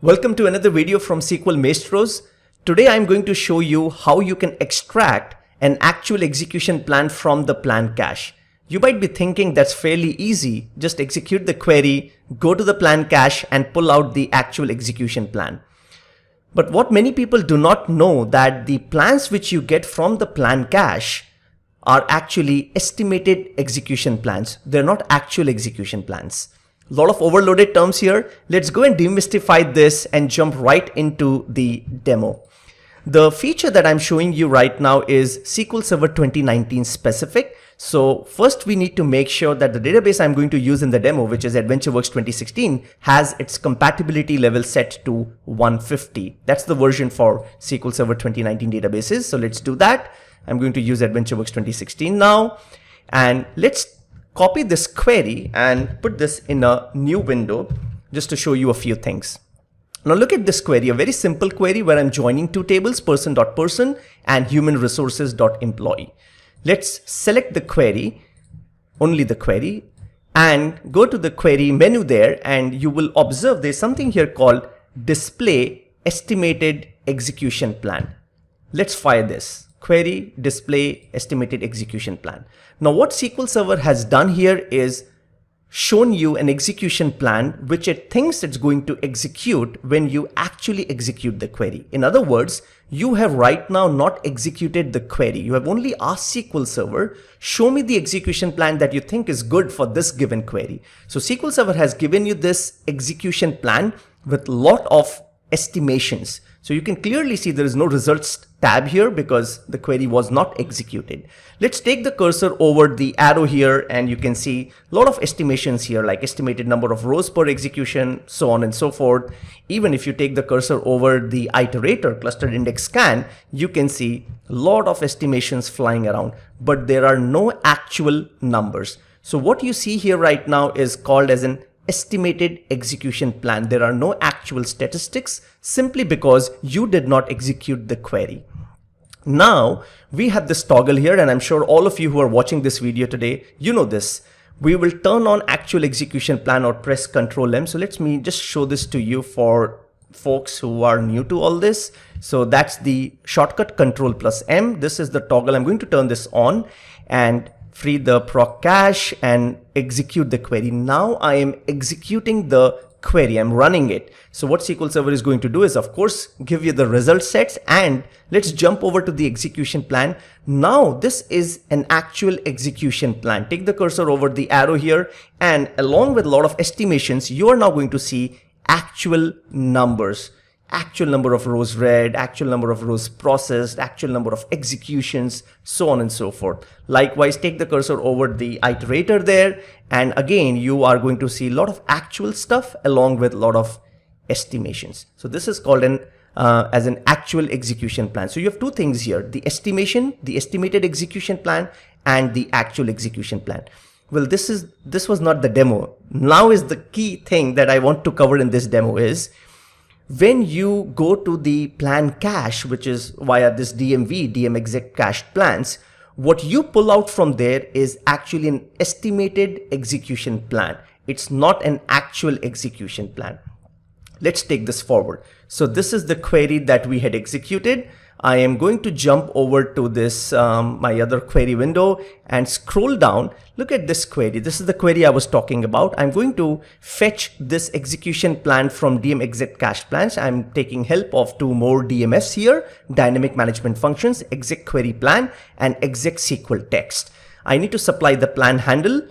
Welcome to another video from SQL Maestros. Today I'm going to show you how you can extract an actual execution plan from the plan cache. You might be thinking that's fairly easy. Just execute the query, go to the plan cache and pull out the actual execution plan. But what many people do not know that the plans which you get from the plan cache are actually estimated execution plans. They're not actual execution plans. A lot of overloaded terms here. Let's go and demystify this and jump right into the demo. The feature that I'm showing you right now is SQL Server 2019 specific. So first we need to make sure that the database I'm going to use in the demo, which is AdventureWorks 2016, has its compatibility level set to 150. That's the version for SQL Server 2019 databases. So let's do that. I'm going to use AdventureWorks 2016 now. And let's copy this query and put this in a new window just to show you a few things. Now look at this query, a very simple query where I'm joining two tables, person.person and human resources.employee. Let's select the query, only the query, and go to the query menu there, and you will observe there's something here called display estimated execution plan. Let's fire this. Query display estimated execution plan. Now what SQL Server has done here is shown you an execution plan which it thinks it's going to execute when you actually execute the query. In other words, you have right now not executed the query. You have only asked SQL Server, show me the execution plan that you think is good for this given query. So SQL Server has given you this execution plan with a lot of estimations. So you can clearly see there is no results tab here because the query was not executed. Let's take the cursor over the arrow here and you can see a lot of estimations here, like estimated number of rows per execution, so on and so forth. Even if you take the cursor over the iterator clustered index scan, you can see a lot of estimations flying around, but there are no actual numbers. So what you see here right now is called as an estimated execution plan. There are no actual statistics simply because you did not execute the query. Now we have this toggle here, and I'm sure all of you who are watching this video today, you know this. We will turn on actual execution plan or press Ctrl M. So let me just show this to you for folks who are new to all this. So that's the shortcut Ctrl plus M. This is the toggle. I'm going to turn this on and free the proc cache and execute the query. Now I am executing the query. I'm running it. So what SQL Server is going to do is, of course, give you the result sets, and let's jump over to the execution plan. Now this is an actual execution plan. Take the cursor over the arrow here, and along with a lot of estimations, you are now going to see actual numbers. Actual number of rows read, actual number of rows processed, actual number of executions, so on and so forth. Likewise, take the cursor over the iterator there, and again you are going to see a lot of actual stuff along with a lot of estimations. So this is called as an actual execution plan. So you have two things here: the estimation, the estimated execution plan, and the actual execution plan. Well, this was not the demo. Now is the key thing that I want to cover in this demo is, when you go to the plan cache, which is via this DMV, DM exec cached plans, what you pull out from there is actually an estimated execution plan. It's not an actual execution plan. Let's take this forward. So this is the query that we had executed. I am going to jump over to this, my other query window, and scroll down. Look at this query. This is the query I was talking about. I'm going to fetch this execution plan from DM exec cached plans. I'm taking help of two more DMFs here: dynamic management functions, exec query plan, and exec SQL text. I need to supply the plan handle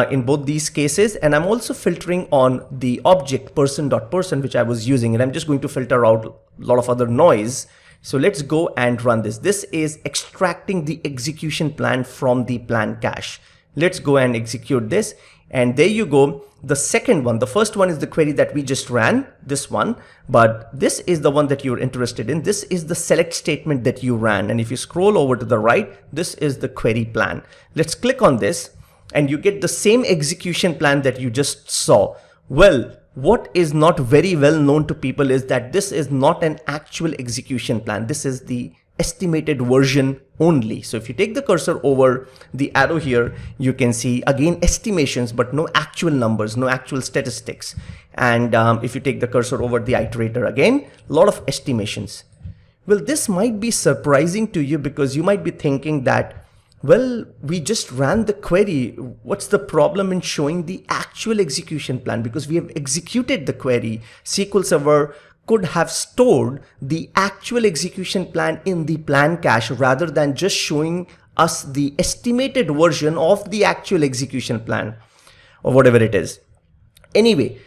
in both these cases, and I'm also filtering on the object person.person, which I was using, and I'm just going to filter out a lot of other noise. So let's go and run this. This is extracting the execution plan from the plan cache. Let's go and execute this. And there you go. The second one, the first one is the query that we just ran, this one, but this is the one that you're interested in. This is the select statement that you ran. And if you scroll over to the right, this is the query plan. Let's click on this and you get the same execution plan that you just saw. Well, what is not very well known to people is that this is not an actual execution plan. This is the estimated version only. So if you take the cursor over the arrow here, you can see again estimations, but no actual numbers, no actual statistics. And if you take the cursor over the iterator again, a lot of estimations. Well, this might be surprising to you because you might be thinking that, well, we just ran the query. What's the problem in showing the actual execution plan? Because we have executed the query. SQL Server could have stored the actual execution plan in the plan cache rather than just showing us the estimated version of the actual execution plan or whatever it is. Anyway,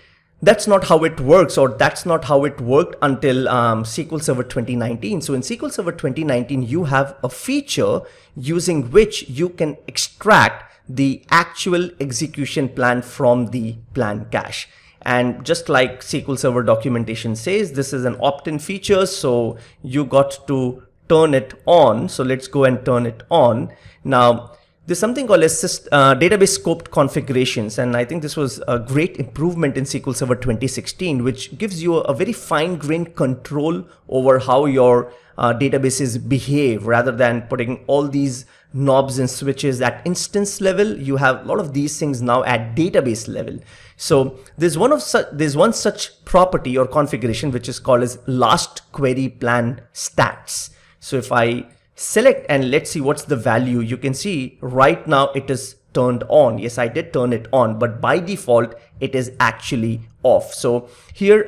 that's not how it works, or that's not how it worked until SQL Server 2019. So in SQL Server 2019, you have a feature using which you can extract the actual execution plan from the plan cache. And just like SQL Server documentation says, this is an opt-in feature, so you got to turn it on. So let's go and turn it on. Now, there's something called database scoped configurations, and I think this was a great improvement in SQL Server 2016, which gives you a very fine-grained control over how your databases behave rather than putting all these knobs and switches at instance level. You have a lot of these things now at database level. So there's one such property or configuration which is called as last query plan stats. So if I select and let's see what's the value, you can see right now it is turned on. Yes, I did turn it on, but by default it is actually off. So here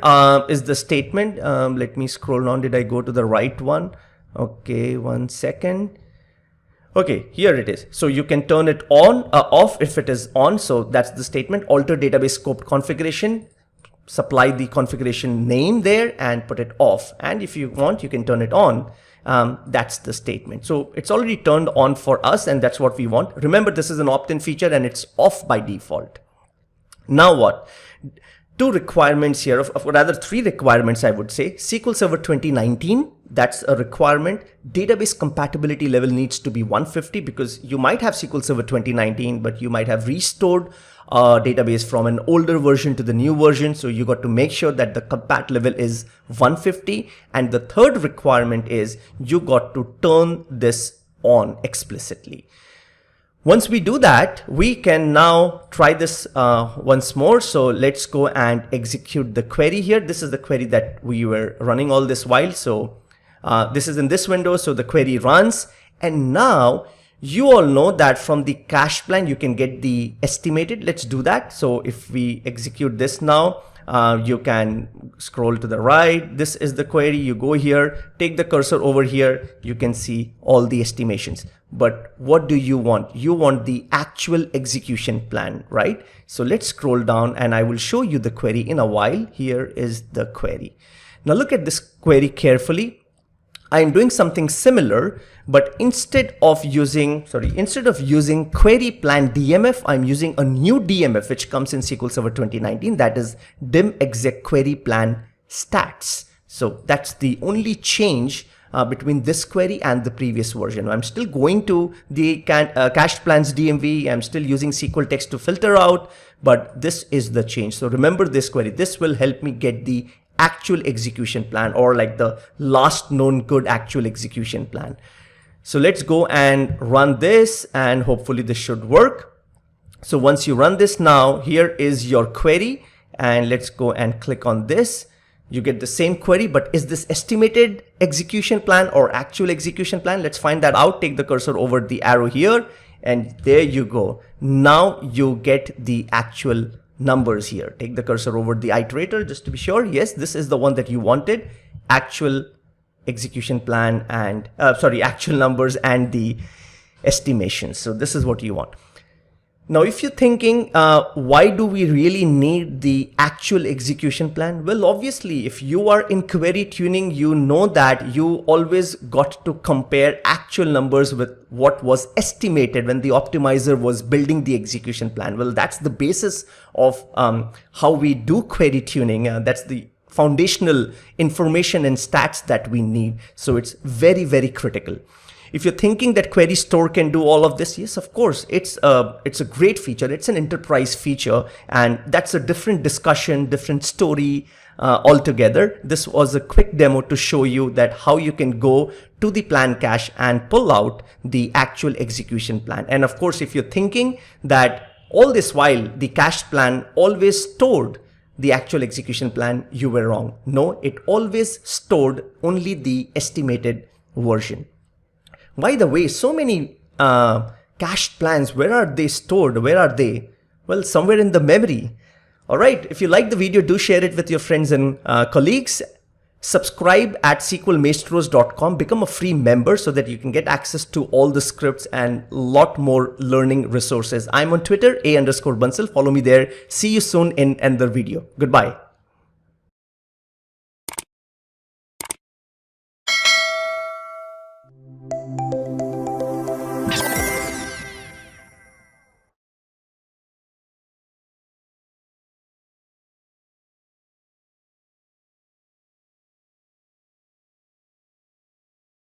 is the statement. Let me scroll down. Did I go to the right one? Okay, 1 second. Okay, here it is. So you can turn it on, off if it is on. So that's the statement. Alter database scoped configuration. Supply the configuration name there and put it off. And if you want, you can turn it on. That's the statement. So it's already turned on for us, and that's what we want. Remember, this is an opt-in feature and it's off by default. Now what? Two requirements here, or rather three requirements, I would say. SQL Server 2019, that's a requirement. Database compatibility level needs to be 150 because you might have SQL Server 2019, but you might have restored a database from an older version to the new version. So you got to make sure that the compat level is 150. And the third requirement is you got to turn this on explicitly. Once we do that, we can now try this once more. So let's go and execute the query here. This is the query that we were running all this while. So this is in this window. So the query runs. And now you all know that from the cache plan, you can get the estimated. Let's do that. So if we execute this now, you can scroll to the right. This is the query. You go here, take the cursor over here. You can see all the estimations. But what do you want? You want the actual execution plan, right? So let's scroll down and I will show you the query in a while. Here is the query. Now look at this query carefully. I am doing something similar, but instead of using query plan DMF, I'm using a new DMF which comes in SQL Server 2019, that is dim exec query plan stats. So that's the only change between this query and the previous version. I'm still going to the cached plans DMV. I'm still using SQL text to filter out, but this is the change. So remember this query. This will help me get the actual execution plan, or like the last known good actual execution plan. So let's go and run this and hopefully this should work. So once you run this now, here is your query and let's go and click on this. You get the same query, but is this estimated execution plan or actual execution plan? Let's find that out. Take the cursor over the arrow here and there you go. Now you get the actual numbers here. Take the cursor over the iterator just to be sure. Yes, this is the one that you wanted. Actual execution plan and actual numbers and the estimations. So this is what you want. Now, if you're thinking, why do we really need the actual execution plan? Well, obviously, if you are in query tuning, you know that you always got to compare actual numbers with what was estimated when the optimizer was building the execution plan. Well, that's the basis of how we do query tuning. That's the foundational information and stats that we need. So it's very, very critical. If you're thinking that Query Store can do all of this, yes, of course, it's a great feature. It's an enterprise feature, and that's a different discussion, different story altogether. This was a quick demo to show you that how you can go to the plan cache and pull out the actual execution plan. And of course, if you're thinking that all this while the cached plan always stored the actual execution plan, you were wrong. No, it always stored only the estimated version. By the way, so many cached plans, where are they stored? Where are they? Well, somewhere in the memory. All right, if you like the video, do share it with your friends and colleagues. Subscribe at sqlmaestros.com, become a free member so that you can get access to all the scripts and a lot more learning resources. I'm on Twitter, _Bansal. Follow me there. See you soon in another video. Goodbye.